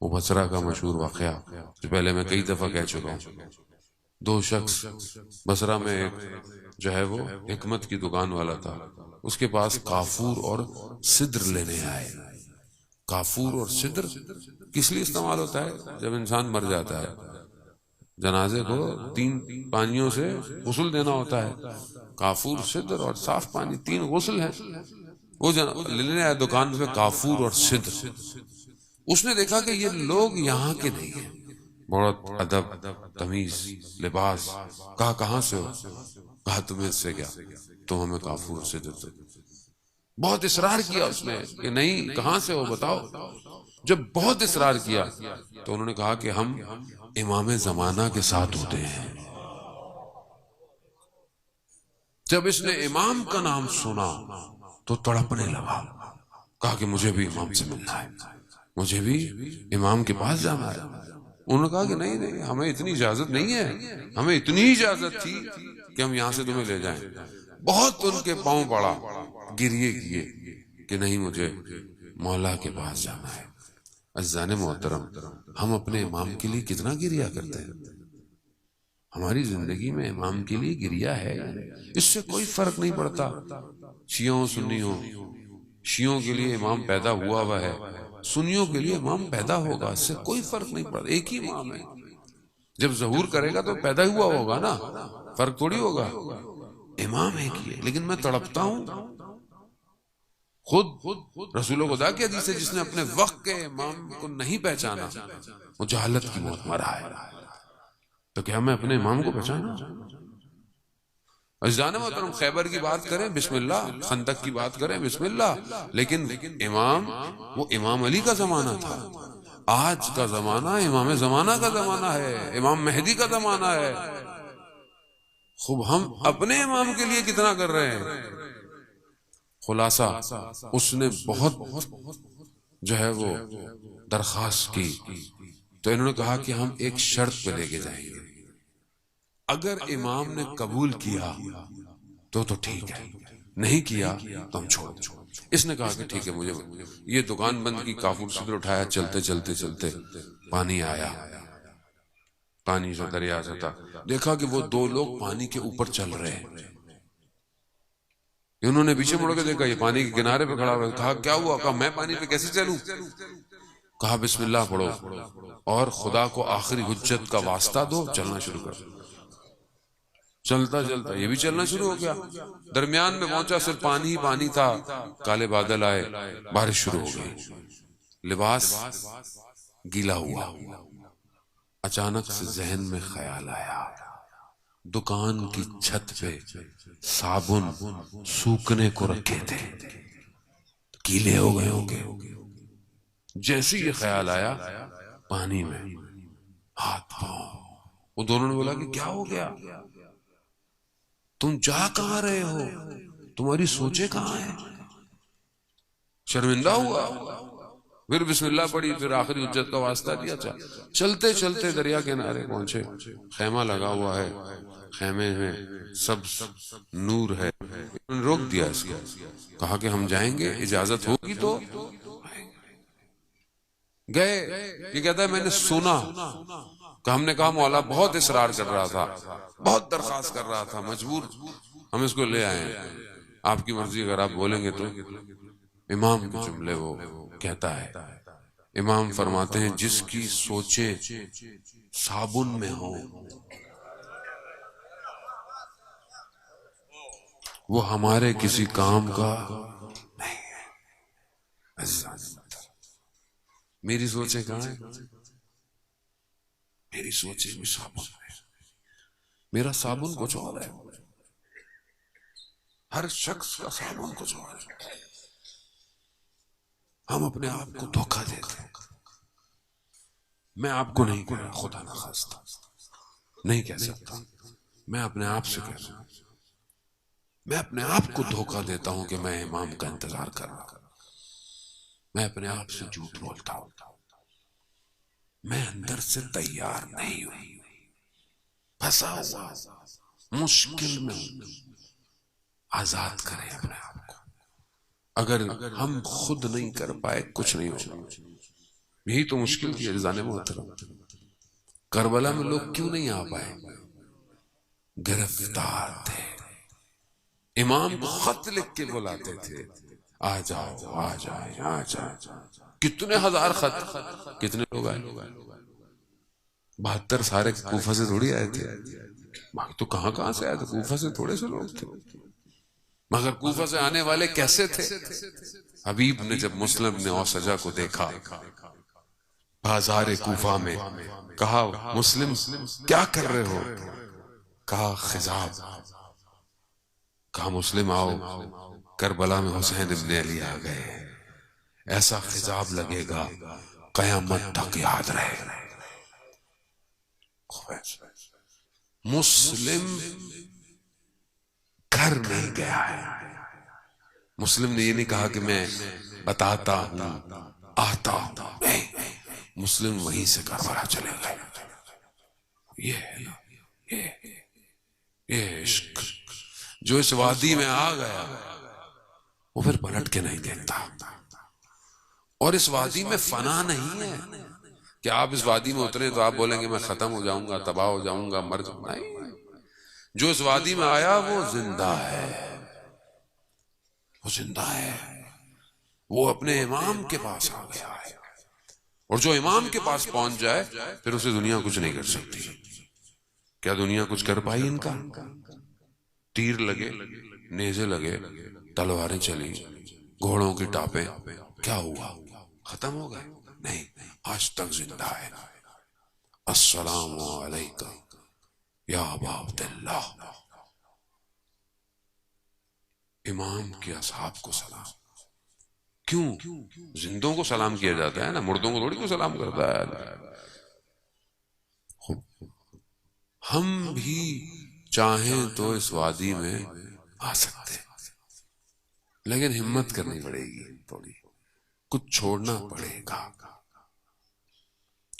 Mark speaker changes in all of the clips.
Speaker 1: वो बसरा का मशहूर वाकया जो पहले मैं कई दफा कह चुका हूँ। दो शख्स बसरा में, एक जो है वो हिकमत की दुकान वाला था, उसके पास काफूर और सिद्र लेने आए। काफूर और सिद्र किस लिए इस्तेमाल होता है? जब इंसान मर जाता है, जनाजे को 3 पानियों से गुस्ल देना होता है। काफूर, सिद्र और साफ पानी, 3 गुस्ल है। वो लेने आया दुकान पे काफूर और सिद्र। उसने देखा कि ये लोग यहाँ के नहीं है। बहुत अदब, तमीज, लिबास। कहा कहाँ से हो? कहा तुम्हें इससे क्या, तुम हमें काफूर सिद्र दो। बहुत इसरार किया उसने कि नहीं, कहां से हो बताओ। जब बहुत इसरार किया तो उन्होंने कहा कि हम इमाम जमाना के साथ होते हैं। जब इसने इमाम का नाम सुना तो तड़पने लगा। कहा कि मुझे भी इमाम से मिलना है, मुझे भी इमाम के पास जाना है। उन्होंने कहा कि नहीं नहीं, हमें इतनी इजाजत नहीं है। हमें इतनी इजाजत थी कि हम यहां से तुम्हें ले जाएं। बहुत उनके पांव पड़ा, गिरिए किए कि नहीं, मुझे मौला के पास जाना है। अज़ाने मोहतरम, हम अपने इमाम के लिए कितना गिरिया करते हैं। हमारी जिंदगी में इमाम के लिए गिरिया है, इससे कोई फर्क नहीं पड़ता शियों सुन्नियों। शियों के लिए इमाम पैदा हुआ है, सुन्नियों के लिए इमाम पैदा होगा, इससे कोई फर्क नहीं पड़ता। एक ही इमाम है। जब ज़हूर करेगा तो पैदा ही हुआ होगा ना, फर्क थोड़ी होगा। इमाम एक ही है। लेकिन मैं तड़पता हूं। खुद रसूल खुदा की हदीस है, जिसने अपने वक्त के इमाम को नहीं पहचाना वो जहालत की मौत मरा है। तो क्या मैं अपने इमाम को पहचाना? अज़ीज़ान मोहतरम, खैबर की बात करें बिस्मिल्लाह, खंदक की बात करें बिस्मिल्लाह, लेकिन इमाम वो इमाम अली का जमाना था। आज का जमाना इमाम जमाना का जमाना है, इमाम मेहदी का जमाना है। खूब हम अपने इमाम के लिए कितना कर रहे हैं। खुलासा, उसने बहुत जो है वो दरखास्त की तो इन्होंने कहा कि हम एक शर्त पे लेके जाएंगे, अगर इमाम ने कबूल किया तो ठीक है, नहीं किया तो हम छोड़ दें। इसने कहा कि ठीक है, मुझे ये दुकान बंद की, काफूर सिद्र उठाया, चलते चलते चलते पानी आया। पानी से दरिया से था, देखा कि वो 2 लोग पानी के ऊपर चल रहे हैं। उन्होंने पीछे मुड़ के देखा, ये पानी के किनारे पे खड़ा हुआ। कहा क्या हुआ? कहा मैं पानी पे कैसे चलूं? कहा बिस्मिल्लाह पढ़ो और खुदा को आखिरी हुज्जत का वास्ता दो, चलना शुरू कर। चलता चलता ये भी चलना शुरू हो गया। दरमियान में पहुंचा, सिर्फ पानी ही पानी था। काले बादल आए, बारिश शुरू हो गई, लिबास गीला हुआ। अचानक से जहन में ख्याल आया, दुकान की छत पे साबुन सूखने को रखे थे, गीले हो गए होंगे। जैसे ये ख्याल आया, पानी में हाथ पांव। वो दोनों ने बोला कि क्या हो गया, तुम जा कहां रहे हो, तुम्हारी सोचे कहां है? शर्मिंदा हुआ, फिर बिस्मिल्लाह पढ़ी, फिर आखिरी हुज्जत का वास्ता दिया। चलते चलते दरिया किनारे पहुंचे। खैमा लगा हुआ है, खैमे में सब नूर है। रोक दिया इसको, कहा कि हम जाएंगे, इजाजत होगी तो गए। ये कहता है मैंने सुना। हमने कहा मौला बहुत इसरार कर रहा था, बहुत दरखास्त कर रहा था, मजबूर हम इसको ले आए हैं, आपकी मर्जी, अगर आप बोलेंगे तो। इमाम के जुमले वो कहता है, इमाम फरमाते हैं जिसकी सोचे साबुन में हो वो हमारे किसी काम का नहीं है। मेरी सोचे कहां है? मेरी सोचे भी साबुन है। मेरा साबुन कुछ और है, हर शख्स का साबुन कुछ और है। हम अपने आप को धोखा देते हैं। मैं आपको नहीं कह रहा, खुदा ना खास्ता नहीं कह सकता, मैं अपने आप से कह रहा हूं। मैं अपने आप को धोखा देता हूं कि मैं इमाम का इंतजार कर रहा हूं। मैं अपने आप से झूठ बोलता हूं। मैं अंदर से तैयार नहीं हूं, फंसा हुआ, मुश्किल में हूं। आजाद करें अपने आप को। अगर हम खुद नहीं कर पाए, कुछ नहीं होगा। यही तो मुश्किल थी अज़ीज़ान मोहतरम। करबला में लोग क्यों नहीं आ पाए? गिरफ्तार थे। इमाम को खत लिख के बुलाते थे, आ जाओ आ जाओ आ जाओ। कितने हजार खत, कितने लोग आए? 72 सारे कूफा से थोड़ी आए थे। तो कहां से आए थे? कूफा से थोड़े से लोग थे। मगर कूफा से आने वाले कैसे थे? हबीब ने जब मुस्लिम ने औसजा को देखा बाजार कूफा में, कहा मुस्लिम क्या कर रहे हो? कहा खिजाब। कहा मुस्लिम आओ, करबला में हुसैन इब्ने अली आ गए। ऐसा खिजाब लगेगा कयामत तक याद रहे। मुस्लिम घर नहीं गया है। मुस्लिम ने ये नहीं कहा कि मैं बताता हूं आता हूं, नहीं, मुस्लिम वहीं से करबला चले गए। ये इश्क जो इस वादी में आ गया वो फिर पलट के नहीं देखता। और इस वादी में फना नहीं है कि आप इस वादी में उतरे तो आप बोलेंगे मैं खत्म हो जाऊंगा, तबाह हो जाऊंगा, मर जाऊंगा। नहीं, जो इस वादी में आया वो जिंदा है, वो जिंदा है। वो अपने इमाम के पास आ गया है। और जो इमाम के पास पहुंच जाए फिर उसे दुनिया कुछ नहीं कर सकती। क्या दुनिया कुछ कर पाई इनका? तीर लगे, नेज़े लगे, तलवारें चली, घोड़ों की टापें, क्या हुआ? खत्म हो गए? नहीं, आज तक जिंदा है। अस्सलामु अलैका या अबा अब्दुल्लाह। इमाम के असहाब को सलाम। क्यों? जिंदों को सलाम किया जाता है ना, मुर्दों को थोड़ी को सलाम करता है। हम भी चाहें तो इस वादी में आ सकते हैं, लेकिन हिम्मत करनी पड़ेगी, थोड़ी कुछ छोड़ना पड़ेगा।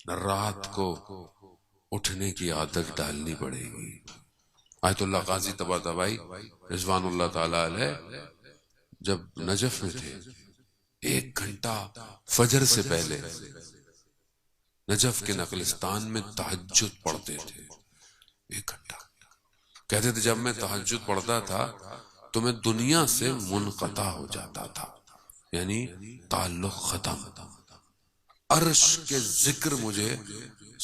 Speaker 1: रात को उठने की आदत डालनी पड़ेगी। आयतुल्लाह काजी तबातबाई रिजवानुल्लाह ताला अलैह जब नजफ में थे, 1 घंटा फजर से पहले नजफ के नकलिस्तान में तहज्जुद पढ़ते थे। 1 घंटा कहते थे जब मैं तहज्जुद पढ़ता था तो मैं दुनिया से मुनक़ता हो जाता था, यानी ताल्लुक खत्म। अर्श के जिक्र मुझे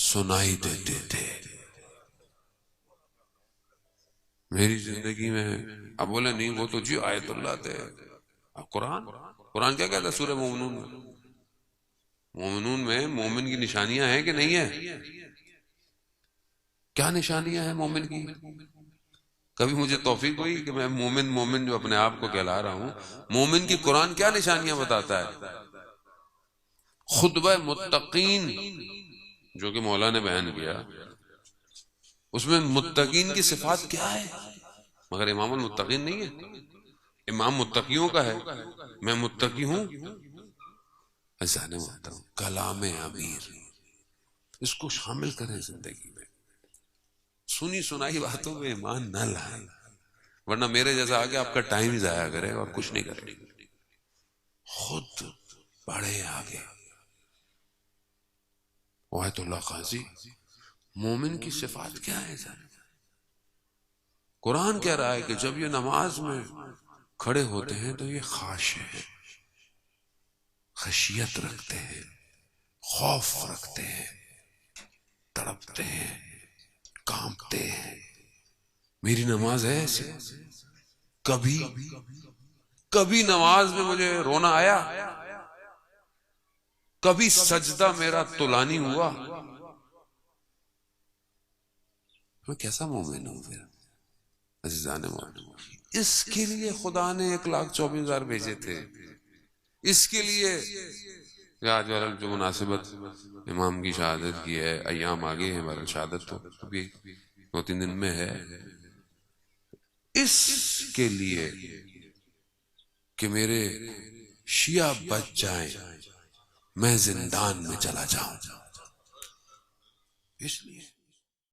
Speaker 1: सुनाई देते थे। मेरी जिंदगी में अब बोले नहीं वो तो जी आयतुल्लाह थे। अब कुरान क्या कहता है सूरह मोमिनून में? मोमिनून में मोमिन की निशानियां हैं कि नहीं है? क्या निशानियां हैं मोमिन की? कभी मुझे तौफीक हुई कि मैं मोमिन जो अपने आप को कहला रहा हूं, मोमिन की कुरान क्या निशानियां बताता है? खुतबा मुत्तकीन जो कि मौला ने बयान किया, उसमें मुत्तकीन की सिफात क्या है? मगर इमामुल मुत्तकीन नहीं है, इमाम मुत्तकियों का है। मैं मुत्तकी हूं। कलाम अमीर, इसको शामिल करें जिंदगी में। सुनी सुनाई बातों में ईमान न लाए, वरना मेरे जैसा आगे आपका टाइम ही जाया करे और कुछ नहीं करे। खुद बढ़े आगे। आयतुल्लाह काजी, मोमिन की सिफात क्या है सर? कुरान कह रहा है कि जब ये नमाज में खड़े होते हैं तो ये खाशिश है, खशियत रखते हैं, खौफ रखते हैं, तड़पते हैं, कांपते हैं। मेरी नमाज है ऐसी। कभी नमाज में मुझे रोना आया? कभी सजदा मेरा तुलानी हुआ? मैं कैसा मोमिन हूं फिर? अज़ीज़ान मोमिन, इसके लिए खुदा ने 1,24,000 भेजे थे। इसके लिए आज वाला जो मुनासिबत इमाम की शहादत की है, अय्याम आगे है, बहरहाल शहादत तो अभी 2-3 दिन में है। इसके लिए कि मेरे शिया बच जाएं, मैं जिंदान में चला जाऊं, इसलिए